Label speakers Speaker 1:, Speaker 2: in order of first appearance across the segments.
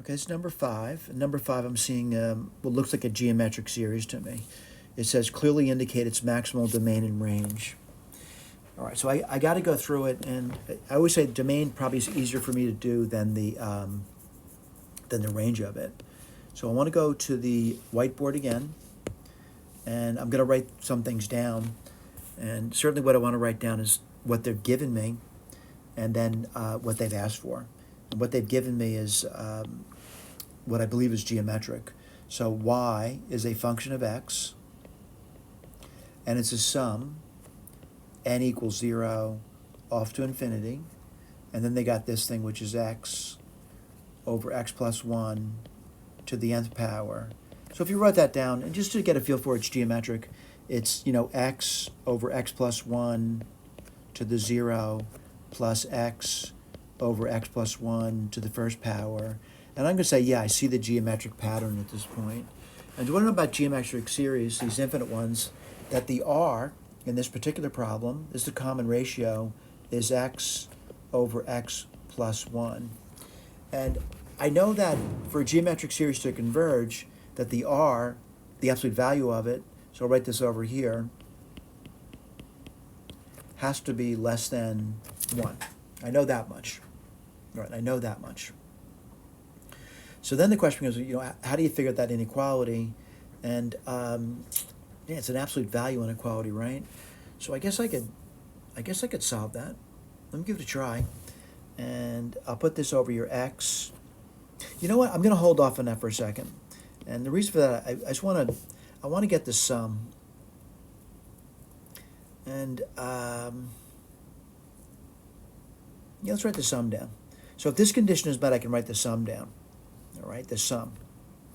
Speaker 1: Okay, it's number 5. And number 5, I'm seeing what looks like a geometric series to me. It says clearly indicate its maximal domain and range. All right, so I got to go through it, and I always say domain probably is easier for me to do than the range of it. So I want to go to the whiteboard again, and I'm going to write some things down. And certainly what I want to write down is what they've given me, and then what they've asked for. And what they've given me is what I believe is geometric. So y is a function of x, and it's a sum, n equals 0 off to infinity. And then they got this thing, which is x over x plus 1 to the nth power. So if you write that down, and just to get a feel for it's geometric, it's, x over x plus 1 to the 0 plus x over x plus 1 to the first power. And I'm going to say, yeah, I see the geometric pattern at this point. And do you want to know about geometric series, these infinite ones, that the r in this particular problem is the common ratio is x over x plus 1. And I know that for a geometric series to converge, that the r, the absolute value of it, so I'll write this over here, has to be less than 1. I know that much. All right, I know that much. So then the question is, how do you figure out that inequality? And it's an absolute value inequality, right? So I guess I could solve that. Let me give it a try. And I'll put this over your x. You know what? I'm going to hold off on that for a second. And the reason for that, I want to get the sum. And let's write the sum down. So if this condition is met, I can write the sum down. All right, the sum.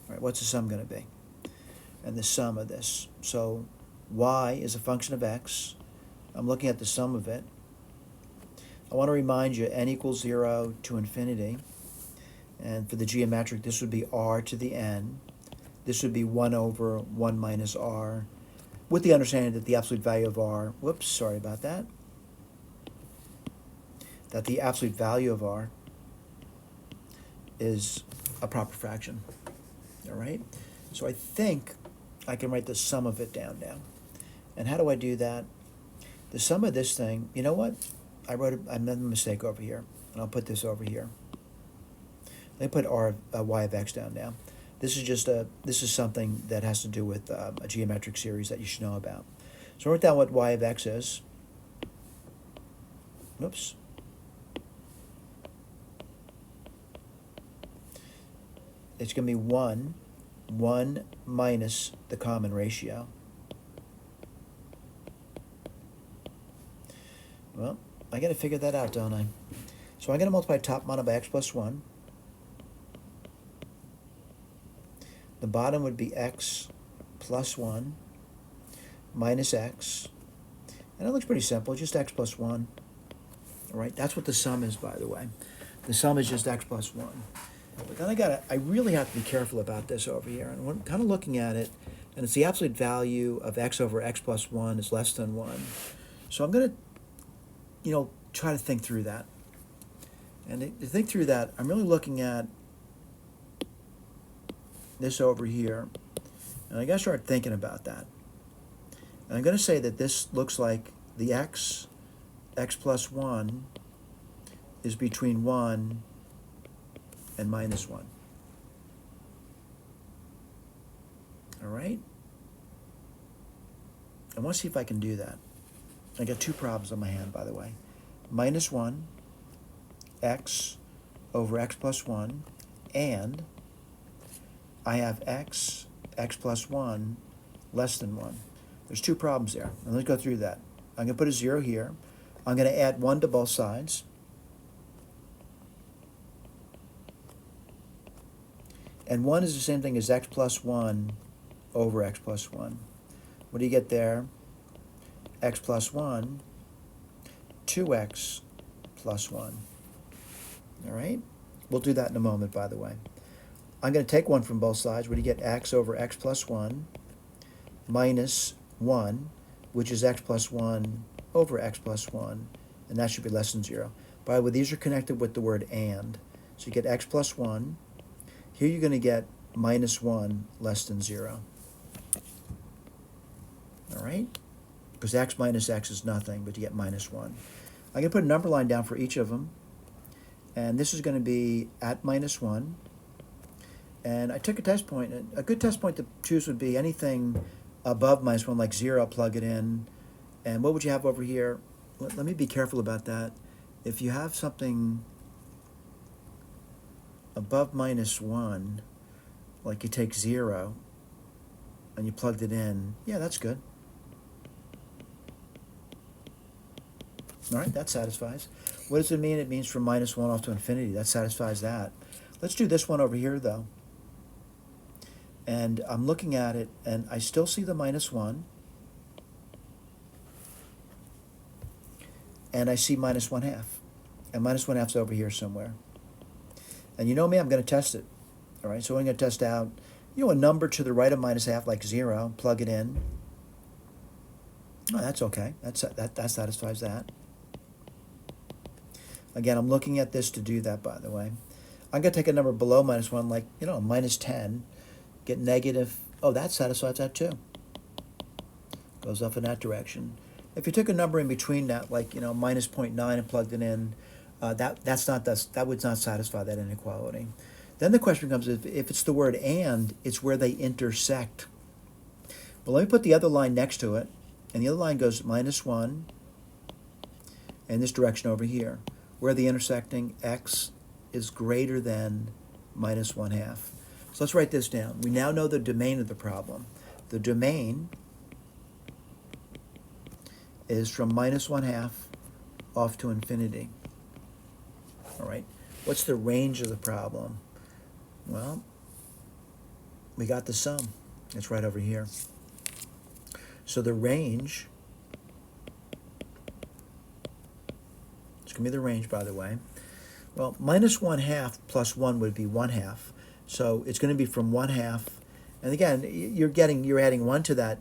Speaker 1: All right, what's the sum going to be? And the sum of this. So y is a function of x. I'm looking at the sum of it. I want to remind you, n equals 0 to infinity. And for the geometric, this would be r to the n. This would be 1 over 1 minus r, with the understanding that the absolute value of r, whoops, sorry about that, that the absolute value of r is a proper fraction. All right? So I think I can write the sum of it down now. And how do I do that? The sum of this thing, you know what? I made a mistake over here, and I'll put this over here. Let me put y of x down now. This is something that has to do with a geometric series that you should know about. So write down what y of x is. Oops. It's going to be 1 minus the common ratio. Well, I got to figure that out, don't I? So I'm going to multiply top mono by x plus 1. The bottom would be x plus 1 minus x. And it looks pretty simple, just x plus 1. All right, that's what the sum is, by the way. The sum is just x plus 1. But then I really have to be careful about this over here. And I'm kind of looking at it, and it's the absolute value of x over x plus 1 is less than 1. So I'm going to, try to think through that. And to think through that, I'm really looking at this over here. And I got to start thinking about that. And I'm going to say that this looks like the x plus 1 is between 1 and minus 1. All right? I want to see if I can do that. I got two problems on my hand, by the way. Minus 1, x over x plus 1, and I have x plus 1 less than 1. There's two problems there. And let's go through that. I'm going to put a 0 here. I'm going to add 1 to both sides. And 1 is the same thing as x plus 1 over x plus 1. What do you get there? X plus 1, 2x plus 1. All right? We'll do that in a moment, by the way. I'm going to take 1 from both sides. What do you get? X over x plus 1 minus 1, which is x plus 1 over x plus 1. And that should be less than 0. By the way, these are connected with the word and. So you get x plus 1. Here you're going to get minus 1 less than 0. All right? Because x minus x is nothing, but you get minus 1. I'm going to put a number line down for each of them. And this is going to be at minus 1. And I took a test point. A good test point to choose would be anything above minus 1, like 0, plug it in. And what would you have over here? Let me be careful about that. If you have something above minus 1, like you take 0, and you plugged it in, yeah, that's good. All right, that satisfies. What does it mean? It means from minus 1 off to infinity. That satisfies that. Let's do this one over here, though. And I'm looking at it, and I still see the minus 1. And I see minus 1/2. And minus 1/2 is over here somewhere. And you know me, I'm going to test it. All right, so I'm going to test out, a number to the right of minus 1/2, like 0, plug it in. Oh, that's okay. That satisfies that. Again, I'm looking at this to do that, by the way. I'm going to take a number below minus 1, like, minus 10. Get negative. Oh, that satisfies that too. Goes off in that direction. If you took a number in between that, like, minus 0.9 and plugged it in, that would not satisfy that inequality. Then the question becomes, if it's the word and, it's where they intersect. Well, let me put the other line next to it. And the other line goes minus 1 in this direction over here, where the intersecting x is greater than minus 1/2. So let's write this down. We now know the domain of the problem. The domain is from minus 1/2 off to infinity. All right. What's the range of the problem? Well, we got the sum. It's right over here. So the range, it's going to be the range, by the way. Well, minus 1/2 plus 1 would be 1/2. So it's going to be from 1/2. And again, you're adding 1 to that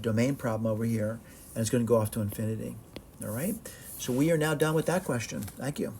Speaker 1: domain problem over here, and it's going to go off to infinity. All right? So we are now done with that question. Thank you.